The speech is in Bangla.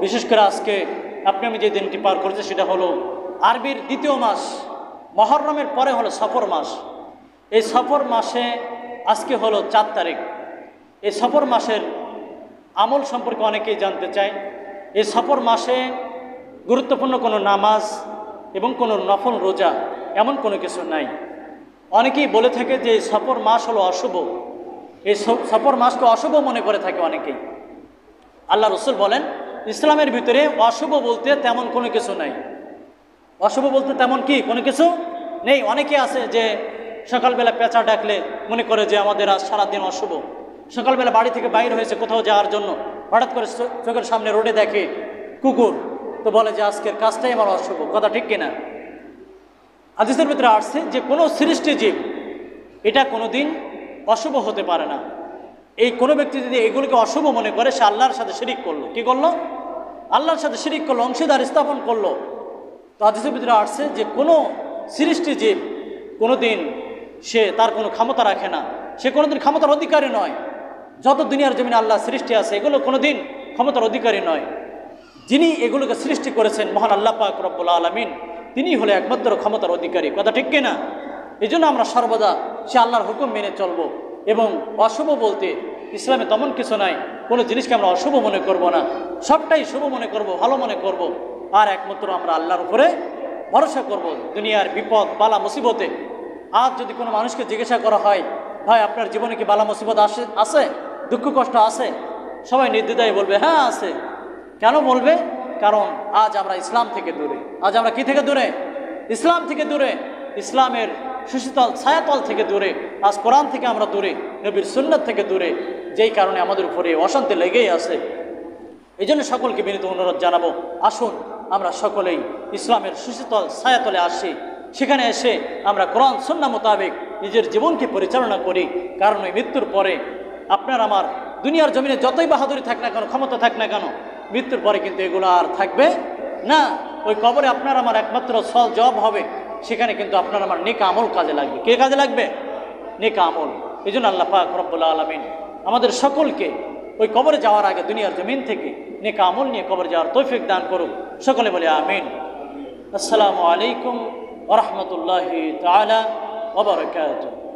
বিশেষ করে আজকে আপনি আমি যে দিনটি পার করেছি সেটা হলো আরবির দ্বিতীয় মাস, মুহররমের পরে হলো সফর মাস। এই সফর মাসে আজকে হলো 4 তারিখ। এই সফর মাসের আমল সম্পর্কে অনেকেই জানতে চায়। এই সফর মাসে গুরুত্বপূর্ণ কোনো নামাজ এবং কোনো নফল রোজা এমন কোনো কিছু নাই। অনেকেই বলে থাকে যে এই সফর মাস হলো অশুভ, এই সফর মাসকে অশুভ মনে করে থাকে অনেকেই। আল্লাহ রসুল বলেন ইসলামের ভিতরে অশুভ বলতে তেমন কোনো কিছু নাই। অশুভ বলতে তেমন কি কোনো কিছু নেই। অনেকে আছে যে সকালবেলা পেঁচা ডাকলে মনে করে যে আমাদের আজ সারাদিন অশুভ। সকালবেলা বাড়ি থেকে বাইর হয়েছে কোথাও যাওয়ার জন্য, হঠাৎ করে চোখের সামনে রোডে দেখে কুকুর, তো বলে যে আজকের কাজটাই আমার অশুভ। কথা ঠিক কিনা? হাদিসের ভিতরে আসছে যে কোনো সৃষ্টি জীব এটা কোনো দিন অশুভ হতে পারে না। এই কোনো ব্যক্তি যদি এগুলোকে অশুভ মনে করে সে আল্লাহর সাথে শিরিক করলো। কি করলো? আল্লাহর সাথে শিরিক করলো, অংশীদার স্থাপন করলো। তো হাদিসের ভিতরে আসছে যে কোনো সৃষ্টি জীব কোনো দিন সে তার কোনো ক্ষমতা রাখে না, সে কোনো দিন ক্ষমতার অধিকারী নয়। যত দুনিয়ার জমিনে আল্লাহ সৃষ্টি আছে এগুলো কোনো দিন ক্ষমতার অধিকারী নয়। যিনি এগুলোকে সৃষ্টি করেছেন মহান আল্লাহ পাক রব্বুল আলামিন, তিনি হলে একমাত্র ক্ষমতার অধিকারী। কথা ঠিক কিনা? এই জন্য আমরা সর্বদা সে আল্লাহর হুকুম মেনে চলবো। এবং অশুভ বলতে ইসলামে তেমন কিছু নাই। কোনো জিনিসকে আমরা অশুভ মনে করব না, সবটাই শুভ মনে করব, ভালো মনে করব। আর একমাত্র আমরা আল্লাহর উপরে ভরসা করব দুনিয়ার বিপদ বালা মুসিবতে। আজ যদি কোনো মানুষকে জিজ্ঞাসা করা হয়, ভাই আপনার জীবনে কি বালা মুসিবত আছে, দুঃখ কষ্ট আছে? সবাই নির্দ্বিধায় বলবে হ্যাঁ আছে। কেন বলবে? কারণ আজ আমরা ইসলাম থেকে দূরে। আজ আমরা কি থেকে দূরে? ইসলাম থেকে দূরে, ইসলামের সুশীতল ছায়াতল থেকে দূরে। আজ কোরআন থেকে আমরা দূরে, নবীর সুন্নাত থেকে দূরে, যেই কারণে আমাদের উপরে অশান্তি লেগেই আছে। এই জন্য সকলকে বিনীত অনুরোধ জানাবো, আসুন আমরা সকলেই ইসলামের সুশীতল ছায়াতলে আসি। সেখানে এসে আমরা কোরআন সুন্নাহ মোতাবেক নিজের জীবনকে পরিচালনা করি। কারণ ওই মৃত্যুর পরে আপনার আমার দুনিয়ার জমিনে যতই বাহাদুরি থাক না কেন, ক্ষমতা থাক না কেন, মৃত্যুর পরে কিন্তু এগুলো আর থাকবে না। ওই কবরে আপনার আমার একমাত্র সওয়াল জবাব হবে। সেখানে কিন্তু আপনার আমার নেক আমল কাজে লাগবে। কে কাজে লাগবে? নেক আমল। এই জন্য আল্লাহ পাক রব্বুল আলামিন আমাদের সকলকে ওই কবরে যাওয়ার আগে দুনিয়ার জমিন থেকে নেক আমল নিয়ে কবরে যাওয়ার তৌফিক দান করুক। সকলে বলে আমিন। আসসালামু আলাইকুম ওয়া রাহমাতুল্লাহি তাআলা ওয়া বারাকাতুহু।